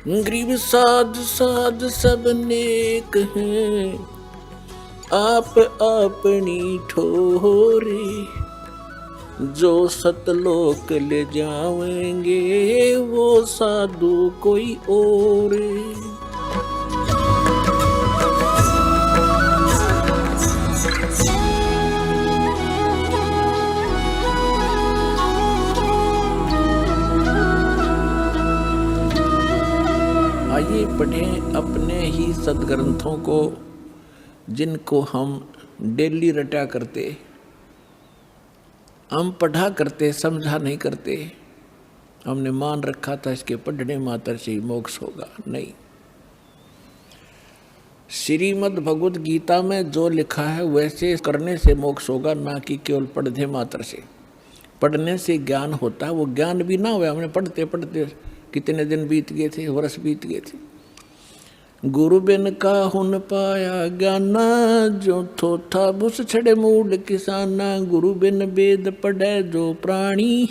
Grieve साध साध सब नेक हैं, आप अपनी ठोरे। जो सतलोक ले जाएंगे वो साधु कोई और। आइए पढ़ें अपने ही सदग्रंथों को, जिनको हम डेली रटा करते, हम पढ़ा करते, समझा नहीं करते। हमने मान रखा था इसके पढ़ने मात्र से ही मोक्ष होगा। नहीं, श्रीमद् भगवद गीता में जो लिखा है वैसे करने से मोक्ष होगा, ना कि केवल पढ़ने मात्र से। पढ़ने से ज्ञान होता है, वो ज्ञान भी ना हुआ। हमने पढ़ते पढ़ते कितने दिन बीत गए थे, वर्ष बीत गए थे। गुरु बिन का हुन पाया ज्ञाना, जो थोथा बुस छड़े मूड किसाना। गुरु बिन वेद पढ़े जो प्राणी,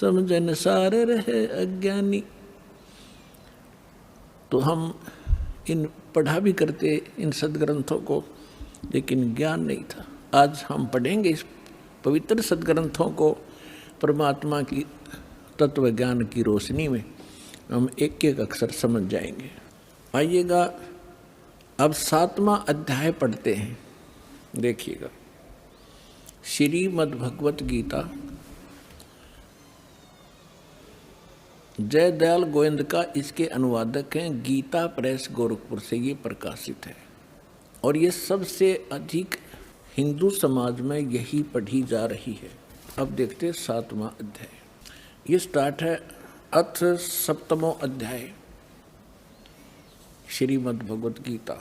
समझन सार रहे अज्ञानी। तो हम इन पढ़ा भी करते इन सदग्रंथों को, लेकिन ज्ञान नहीं था। आज हम पढ़ेंगे इस पवित्र सदग्रंथों को परमात्मा की तत्व ज्ञान की रोशनी में। हम एक एक अक्षर समझ जाएंगे। आइएगा, अब 7वां अध्याय पढ़ते हैं। देखिएगा, श्रीमद् भगवत गीता जय दयाल गोविंद का इसके अनुवादक हैं। गीता प्रेस गोरखपुर से ये प्रकाशित है, और ये सबसे अधिक हिंदू समाज में यही पढ़ी जा रही है। अब देखते हैं 7वां अध्याय। ये स्टार्ट है अथ 7वां अध्याय श्रीमद् भगवत गीता।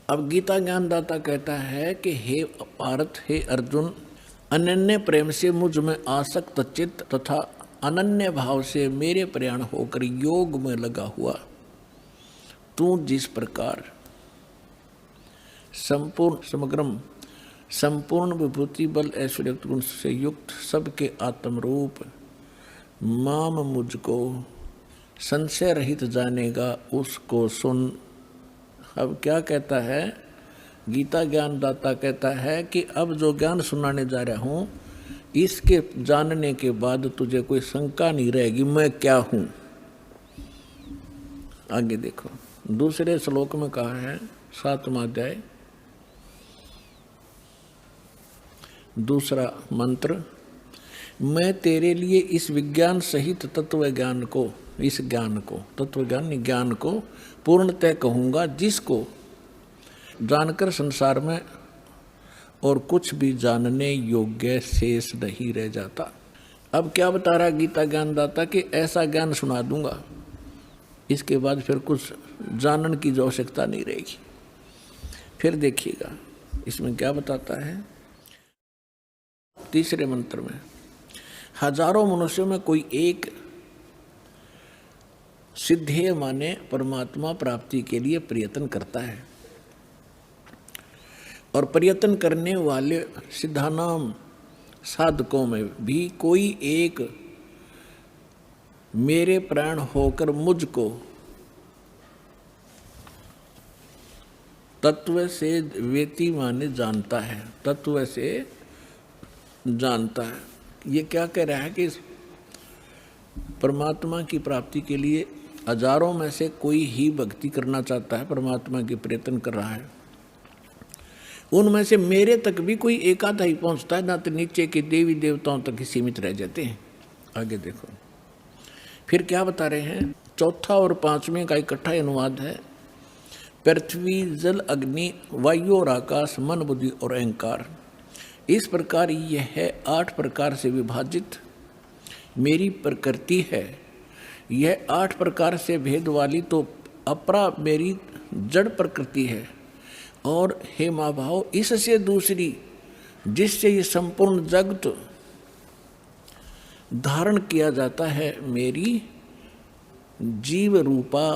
अब गीता ज्ञानदाता कहता है कि हे पार्थ, हे अर्जुन, अनन्य प्रेम से मुझ में आसक्त चित्त तथा अनन्य भाव से मेरे प्रयाण होकर योग में लगा हुआ, तू जिस प्रकार संपूर्ण समग्रम संपूर्ण विभूति बल ऐश्वर्य गुण से युक्त सबके आत्म रूप माम मुझको संशय रहित जानेगा, उसको सुन। अब क्या कहता है गीता ज्ञानदाता? कहता है कि अब जो ज्ञान सुनाने जा रहा हूँ, इसके जानने के बाद तुझे कोई शंका नहीं रहेगी मैं क्या हूँ। आगे देखो, दूसरे श्लोक में कहा है 7वां अध्याय दूसरा मंत्र, मैं तेरे लिए इस विज्ञान सहित तत्व ज्ञान को, इस ज्ञान को, तत्व ज्ञान को पूर्णतः कहूँगा, जिसको जानकर संसार में और कुछ भी जानने योग्य शेष नहीं रह जाता। अब क्या बता रहा गीता ज्ञानदाता कि ऐसा ज्ञान सुना दूंगा, इसके बाद फिर कुछ जानने की आवश्यकता नहीं रहेगी। फिर देखिएगा इसमें क्या बताता है। तीसरे मंत्र में, हजारों मनुष्यों में कोई एक सिद्धेय माने परमात्मा प्राप्ति के लिए प्रयत्न करता है, और प्रयत्न करने वाले सिद्धानाम साधकों में भी कोई एक मेरे प्राण होकर मुझको तत्व से वेति माने जानता है, तत्व से जानता है। ये क्या कह रहा है कि परमात्मा की प्राप्ति के लिए हजारों में से कोई ही भक्ति करना चाहता है, परमात्मा के प्रयत्न कर रहा है। उनमें से मेरे तक भी कोई एक आधा ही पहुंचता है, ना तो नीचे के देवी देवताओं तक ही सीमित रह जाते हैं। आगे देखो फिर क्या बता रहे हैं। चौथा और 5वें का इकट्ठा अनुवाद है। पृथ्वी जल अग्नि वायु और आकाश मन बुद्धि और अहंकार, इस प्रकार यह है 8 प्रकार से विभाजित मेरी प्रकृति है। यह 8 प्रकार से भेद वाली तो अपरा मेरी जड़ प्रकृति है, और हे महाभाव इससे दूसरी जिससे ये संपूर्ण जगत धारण किया जाता है, मेरी जीव रूपा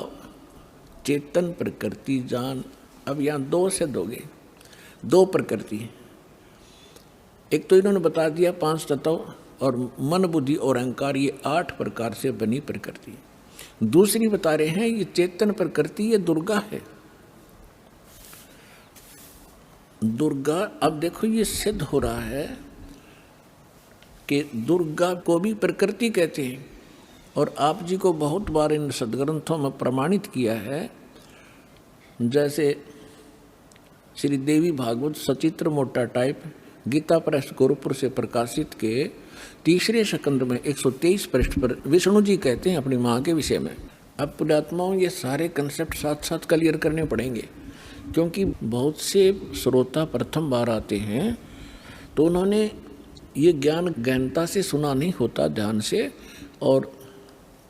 चेतन प्रकृति जान। अब यहाँ 2 से दोगे, 2 प्रकृति। एक तो इन्होंने बता दिया 5 तत्व, और मन बुद्धि और अहंकार, ये 8 प्रकार से बनी प्रकृति। दूसरी बता रहे हैं ये चेतन प्रकृति, ये दुर्गा है। दुर्गा, अब देखो ये सिद्ध हो रहा है कि दुर्गा को भी प्रकृति कहते हैं, और आप जी को बहुत बार इन सदग्रंथों में प्रमाणित किया है। जैसे श्री देवी भागवत सचित्र मोटा टाइप गीता प्रेस गोरखपुर से प्रकाशित के तीसरे स्कंद में 123 पृष्ठ पर विष्णु जी कहते हैं अपनी माँ के विषय में। अब पुण्यात्माओं ये सारे कंसेप्ट साथ साथ क्लियर करने पड़ेंगे, क्योंकि बहुत से श्रोता प्रथम बार आते हैं तो उन्होंने ये ज्ञान गहनता से सुना नहीं होता ध्यान से, और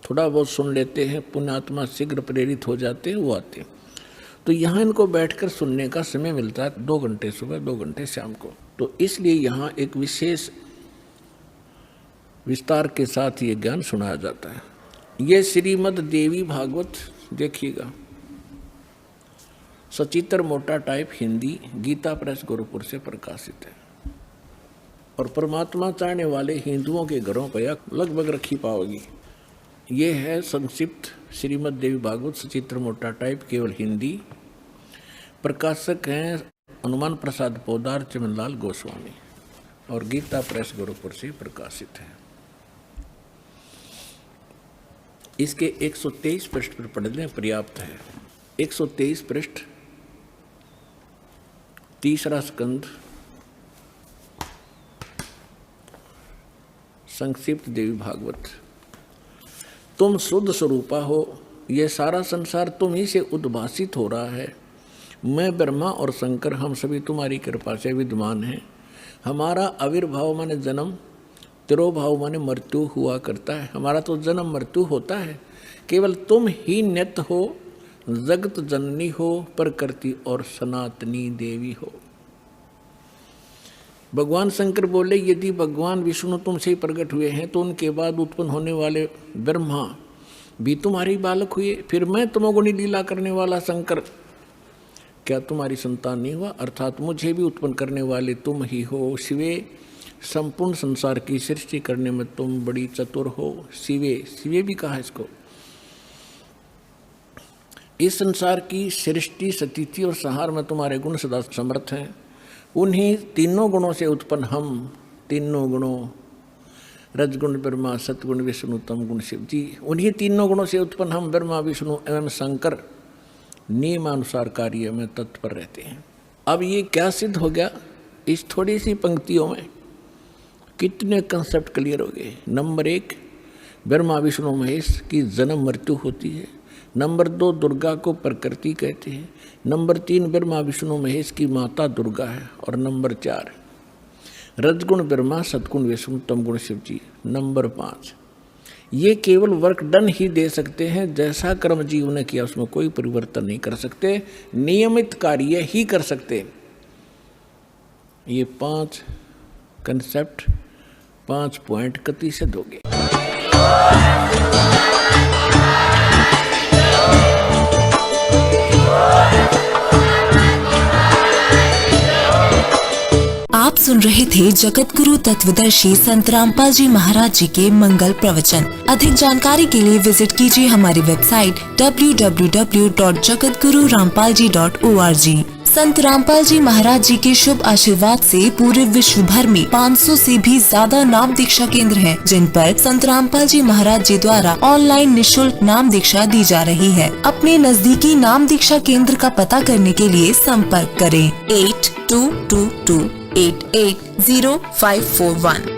थोड़ा बहुत सुन लेते हैं, पुण्यात्मा शीघ्र प्रेरित हो जाते हैं, वो आते हैं। तो यहाँ इनको बैठकर सुनने का समय मिलता है 2 घंटे सुबह 2 घंटे शाम को, तो इसलिए यहाँ एक विशेष विस्तार के साथ ये ज्ञान सुनाया जाता है। ये श्रीमद् देवी भागवत देखिएगा, सचित्र मोटा टाइप हिंदी, गीता प्रेस गोरखपुर से प्रकाशित है, और परमात्मा चाहने वाले हिंदुओं के घरों पर लगभग रखी पाओगी। ये है संक्षिप्त श्रीमद् देवी भागवत सचित्र मोटा टाइप केवल हिंदी। प्रकाशक हैं हनुमान प्रसाद पोदार चमनलाल गोस्वामी, और गीता प्रेस गोरखपुर से प्रकाशित है। इसके 123 पृष्ठ पर पढ़ लें, पर्याप्त है। 123 पृष्ठ, तीसरा स्कंद, संक्षिप्त देवी भागवत। तुम शुद्ध स्वरूपा हो, यह सारा संसार तुम ही से उद्भासित हो रहा है। मैं ब्रह्मा और शंकर हम सभी तुम्हारी कृपा से विद्यमान हैं। हमारा आविर्भाव माने जन्म, तिरोभाव माने मृत्यु हुआ करता है। हमारा तो जन्म मृत्यु होता है, केवल तुम ही नित्य हो, जगत जननी हो, प्रकृति और सनातनी देवी हो। भगवान शंकर बोले यदि भगवान विष्णु तुमसे ही प्रकट हुए हैं तो उनके बाद उत्पन्न होने वाले ब्रह्मा भी तुम्हारे बालक हुए, फिर मैं तमोगुणी लीला करने वाला शंकर क्या तुम्हारी संतान नहीं हुआ? अर्थात मुझे भी उत्पन्न करने वाले तुम ही हो। शिवे, संपूर्ण संसार की सृष्टि करने में तुम बड़ी चतुर हो। शिवे, शिवे भी कहा इसको। इस संसार की सृष्टि, स्थिति और संहार में तुम्हारे गुण सदा समर्थ हैं। उन्हीं तीनों गुणों से उत्पन्न हम, तीनों गुणों रजगुण ब्रह्मा, सतगुण विष्णु, तम गुण शिव जी, उन्हीं तीनों गुणों से उत्पन्न हम ब्रह्मा विष्णु एवं शंकर नियमानुसार कार्य में तत्पर रहते हैं। अब ये क्या सिद्ध हो गया? इस थोड़ी सी पंक्तियों में कितने कंसेप्ट क्लियर हो गए। नंबर 1, ब्रह्मा विष्णु महेश की जन्म मृत्यु होती है। नंबर 2, दुर्गा को प्रकृति कहते हैं। नंबर 3, ब्रह्मा विष्णु महेश की माता दुर्गा है। और नंबर 4, रजगुण ब्रह्मा, सतगुण विष्णु, तमगुण शिव जी। नंबर 5, ये केवल वर्क डन ही दे सकते हैं, जैसा कर्म जीव ने किया उसमें कोई परिवर्तन नहीं कर सकते, नियमित कार्य ही कर सकते। ये 5 कंसेप्ट, 5 पॉइंट कति सिद्ध हो गए। आप सुन रहे थे जगत गुरु तत्वदर्शी संत रामपाल जी महाराज जी के मंगल प्रवचन। अधिक जानकारी के लिए विजिट कीजिए हमारी वेबसाइट www.jagatgururampalji.org। संत रामपाल जी महाराज जी के शुभ आशीर्वाद से पूरे विश्व भर में 500 से भी ज्यादा नाम दीक्षा केंद्र हैं, जिन पर संत रामपाल जी महाराज जी द्वारा ऑनलाइन निःशुल्क नाम दीक्षा दी जा रही है। अपने नजदीकी नाम दीक्षा केंद्र का पता करने के लिए संपर्क करें 8222880541।